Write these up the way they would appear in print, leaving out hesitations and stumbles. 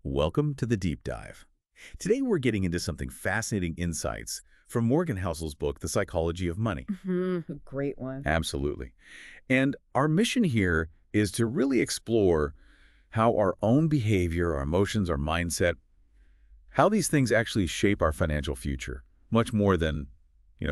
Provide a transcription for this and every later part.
Welcome to the Deep Dive. Today we're getting into something fascinating insights from Morgan Housel's book, The Psychology of Money. Great one. Absolutely. And our mission here is to really explore how our own behavior, our emotions, our mindset, how these things actually shape our financial future, much more than,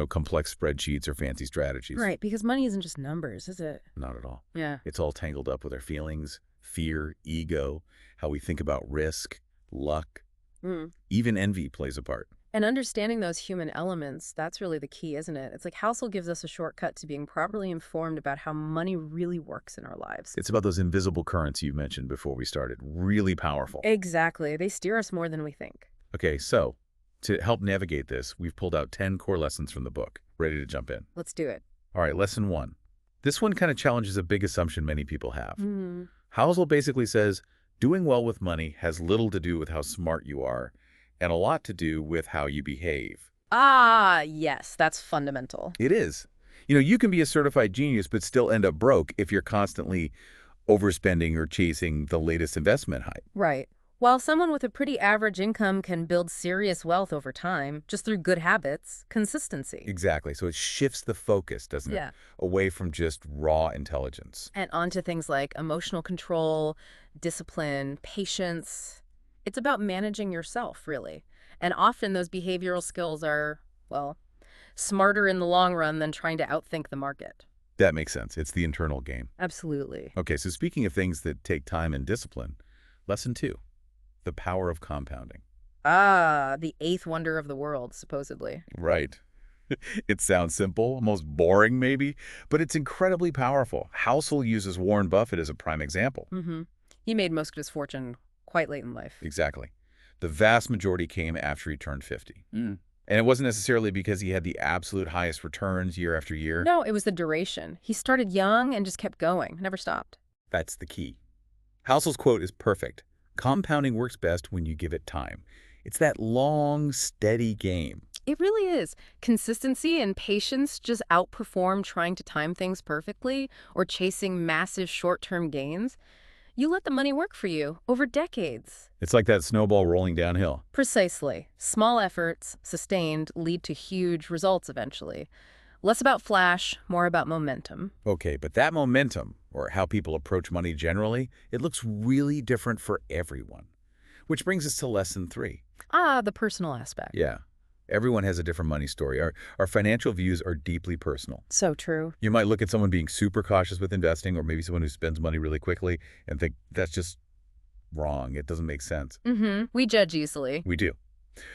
complex spreadsheets or fancy strategies. Right, because money isn't just numbers, is it? Not at all. Yeah. It's all tangled up with our feelings, fear, ego, how we think about risk, luck, Mm. even envy plays a part. And understanding those human elements, that's really the key, isn't it? It's like Housel gives us a shortcut to being properly informed about how money really works in our lives. It's about those invisible currents you mentioned before we started. Really powerful. Exactly. They steer us more than we think. Okay, so to help navigate this, we've pulled out 10 core lessons from the book. Ready to jump in? Let's do it. All right, lesson 1. This one kind of challenges a big assumption many people have. Mm. Housel basically says, doing well with money has little to do with how smart you are and a lot to do with how you behave. Ah, yes, that's fundamental. It is. You can be a certified genius but still end up broke if you're constantly overspending or chasing the latest investment hype. Right. While someone with a pretty average income can build serious wealth over time, just through good habits, consistency. Exactly. So it shifts the focus, doesn't it? Yeah. Away from just raw intelligence. And onto things like emotional control, discipline, patience. It's about managing yourself, really. And often those behavioral skills are, well, smarter in the long run than trying to outthink the market. That makes sense. It's the internal game. Absolutely. Okay, so speaking of things that take time and discipline, lesson 2, the power of compounding. Ah, the eighth wonder of the world, supposedly. Right. It sounds simple, almost boring maybe, but it's incredibly powerful. Housel uses Warren Buffett as a prime example. Mm-hmm. He made most of his fortune quite late in life. Exactly. The vast majority came after he turned 50. And it wasn't necessarily because he had the absolute highest returns year after year. No, it was the duration. He started young and just kept going, never stopped. That's the key. Housel's quote is perfect. Compounding works best when you give it time. It's that long, steady game. It really is. Consistency and patience just outperform trying to time things perfectly or chasing massive short-term gains. You let the money work for you over decades. It's like that snowball rolling downhill. Precisely. Small efforts, sustained, lead to huge results eventually. Less about flash, more about momentum. Okay, but that momentum, or how people approach money generally, it looks really different for everyone. Which brings us to lesson 3. Ah, the personal aspect. Yeah. Everyone has a different money story. Our financial views are deeply personal. So true. You might look at someone being super cautious with investing, or maybe someone who spends money really quickly, and think that's just wrong. It doesn't make sense. We judge easily. We do.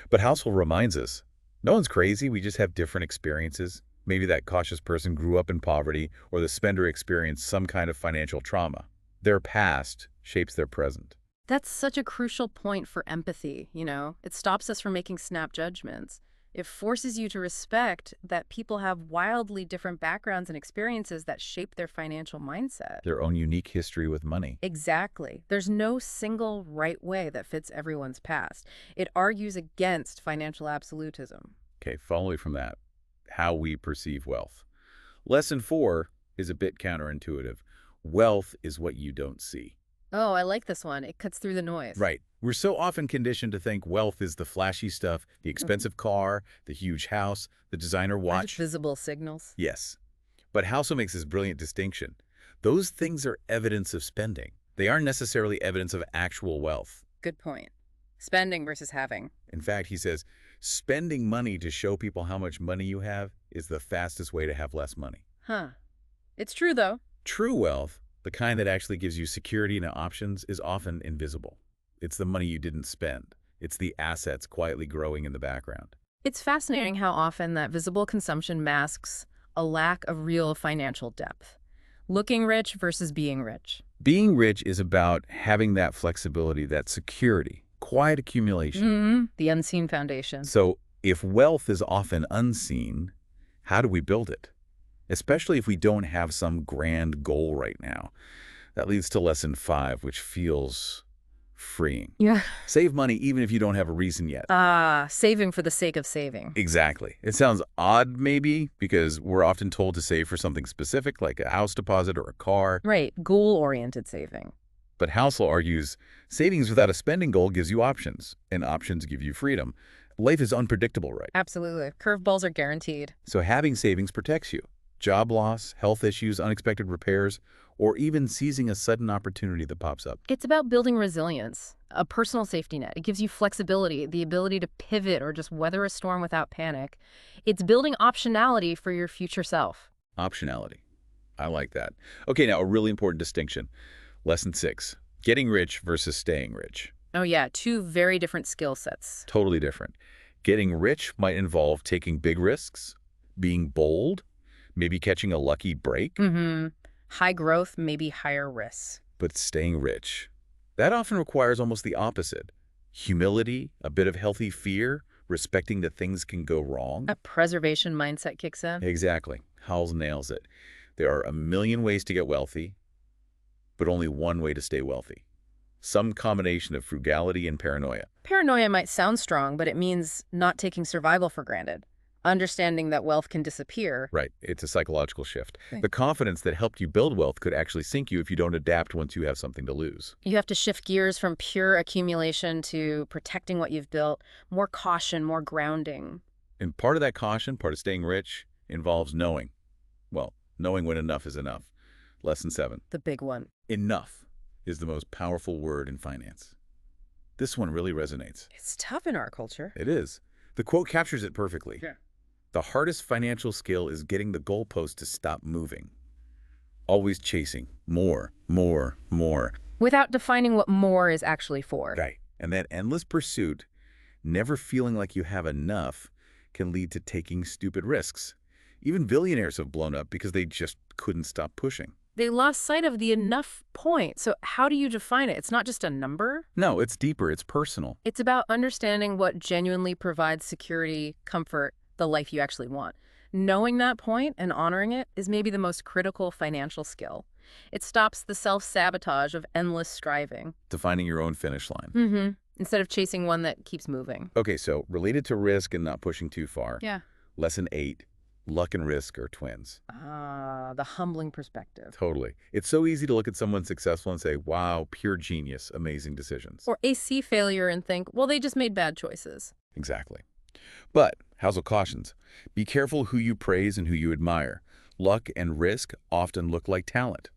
But Housel reminds us, no one's crazy. We just have different experiences. Maybe that cautious person grew up in poverty, or the spender experienced some kind of financial trauma. Their past shapes their present. That's such a crucial point for empathy, It stops us from making snap judgments. It forces you to respect that people have wildly different backgrounds and experiences that shape their financial mindset. Their own unique history with money. Exactly. There's no single right way that fits everyone's past. It argues against financial absolutism. Okay, following from that, how we perceive wealth. Lesson 4 is a bit counterintuitive. Wealth is what you don't see. Oh, I like this one. It cuts through the noise. Right. We're so often conditioned to think wealth is the flashy stuff, the expensive car, the huge house, the designer watch. Visible signals. Yes. But Housel makes this brilliant distinction. Those things are evidence of spending. They aren't necessarily evidence of actual wealth. Good point. Spending versus having. In fact, he says, spending money to show people how much money you have is the fastest way to have less money. Huh. It's true, though. True wealth, the kind that actually gives you security and options, is often invisible. It's the money you didn't spend. It's the assets quietly growing in the background. It's fascinating how often that visible consumption masks a lack of real financial depth. Looking rich versus being rich. Being rich is about having that flexibility, that security, quiet accumulation. The unseen foundation. So if wealth is often unseen, how do we build it? Especially if we don't have some grand goal right now. That leads to lesson 5, which feels freeing. Yeah. Save money even if you don't have a reason yet. Saving for the sake of saving. Exactly. It sounds odd maybe because we're often told to save for something specific like a house deposit or a car. Right. Goal-oriented saving. But Housel argues savings without a spending goal gives you options, and options give you freedom. Life is unpredictable, right? Absolutely. Curveballs are guaranteed. So having savings protects you. Job loss, health issues, unexpected repairs, or even seizing a sudden opportunity that pops up. It's about building resilience, a personal safety net. It gives you flexibility, the ability to pivot or just weather a storm without panic. It's building optionality for your future self. Optionality. I like that. Okay, now a really important distinction. Lesson 6. Getting rich versus staying rich. Oh yeah, two very different skill sets. Totally different. Getting rich might involve taking big risks, being bold, maybe catching a lucky break, High growth, maybe higher risks. but staying rich. That often requires almost the opposite. Humility, a bit of healthy fear, respecting that things can go wrong. A preservation mindset kicks in. Exactly. Howells nails it. There are a million ways to get wealthy, but only one way to stay wealthy. Some combination of frugality and paranoia. Paranoia might sound strong, but it means not taking survival for granted. Understanding that wealth can disappear. Right. It's a psychological shift. Right. The confidence that helped you build wealth could actually sink you if you don't adapt once you have something to lose. You have to shift gears from pure accumulation to protecting what you've built, more caution, more grounding. And part of that caution, part of staying rich, involves knowing. Well, knowing when enough is enough. Lesson 7. The big one. Enough is the most powerful word in finance. This one really resonates. It's tough in our culture. It is. The quote captures it perfectly. Yeah. The hardest financial skill is getting the goalpost to stop moving. Always chasing more, more, more. Without defining what more is actually for. Right. And that endless pursuit, never feeling like you have enough, can lead to taking stupid risks. Even billionaires have blown up because they just couldn't stop pushing. They lost sight of the enough point. So how do you define it? It's not just a number. No, it's deeper. It's personal. It's about understanding what genuinely provides security, comfort, the life you actually want. Knowing that point and honoring it is maybe the most critical financial skill. It stops the self-sabotage of endless striving. Defining your own finish line. Instead of chasing one that keeps moving. Okay, so related to risk and not pushing too far. Yeah. Lesson 8, luck and risk are twins. Ah, the humbling perspective. Totally. It's so easy to look at someone successful and say, wow, pure genius, amazing decisions. Or AC failure and think, well, they just made bad choices. Exactly. But Housel cautions, be careful who you praise and who you admire. Luck and risk often look like talent.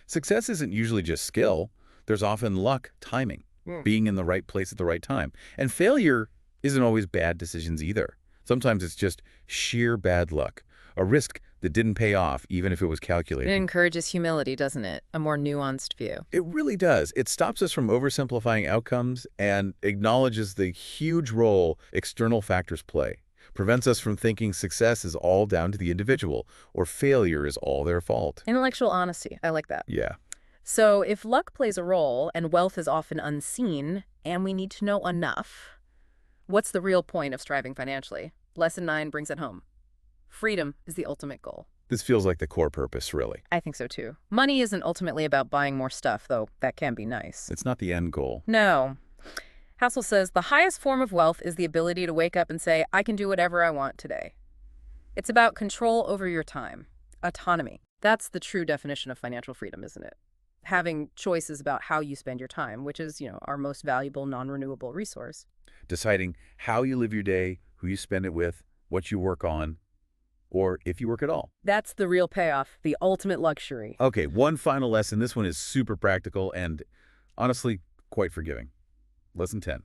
Success isn't usually just skill. There's often luck, timing, being in the right place at the right time. And failure isn't always bad decisions either. Sometimes it's just sheer bad luck, a risk that didn't pay off even if it was It calculated. encourages humility, doesn't it? A more nuanced view. It really does. It stops us from oversimplifying outcomes and acknowledges the huge role external factors play. Prevents us from thinking success is all down to the individual or failure is all their fault. Intellectual honesty. I like that. Yeah. So if luck plays a role and wealth is often unseen and we need to know enough, what's the real point of striving financially? Lesson 9 brings it home. Freedom is the ultimate goal. This feels like the core purpose, really. I think so too. Money isn't ultimately about buying more stuff, though that can be nice. It's not the end goal. No. Housel says the highest form of wealth is the ability to wake up and say, I can do whatever I want today. It's about control over your time, autonomy. That's the true definition of financial freedom, isn't it? Having choices about how you spend your time, which is, our most valuable non-renewable resource. Deciding how you live your day, who you spend it with, what you work on, or if you work at all. That's the real payoff, the ultimate luxury. Okay, one final lesson. This one is super practical and honestly quite forgiving. Lesson 10.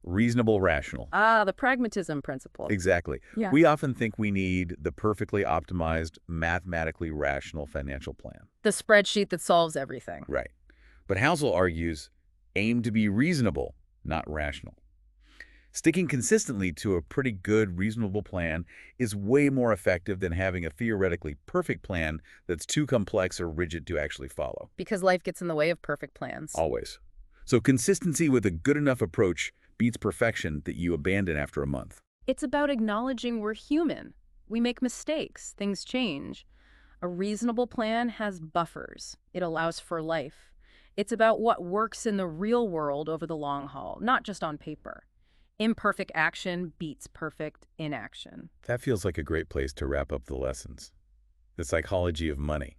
Reasonable rational. Ah, the pragmatism principle. Exactly. Yeah. We often think we need the perfectly optimized, mathematically rational financial plan. The spreadsheet that solves everything. Right. But Housel argues, aim to be reasonable, not rational. Sticking consistently to a pretty good, reasonable plan is way more effective than having a theoretically perfect plan that's too complex or rigid to actually follow. Because life gets in the way of perfect plans. Always. So consistency with a good enough approach beats perfection that you abandon after a month. It's about acknowledging we're human. We make mistakes. Things change. A reasonable plan has buffers. It allows for life. It's about what works in the real world over the long haul, not just on paper. Imperfect action beats perfect inaction. That feels like a great place to wrap up the lessons. The psychology of money.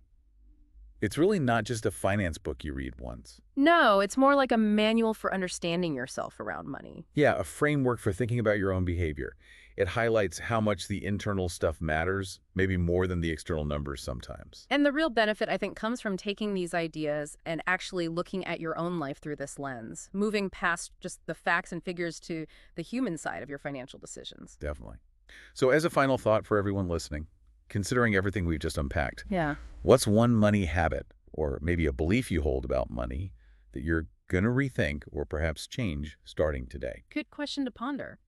It's really not just a finance book you read once. No, it's more like a manual for understanding yourself around money. Yeah, a framework for thinking about your own behavior. It highlights how much the internal stuff matters, maybe more than the external numbers sometimes. And the real benefit, I think, comes from taking these ideas and actually looking at your own life through this lens, moving past just the facts and figures to the human side of your financial decisions. Definitely. So as a final thought for everyone listening, considering everything we've just unpacked, Yeah. what's one money habit or maybe a belief you hold about money that you're going to rethink or perhaps change starting today? Good question to ponder.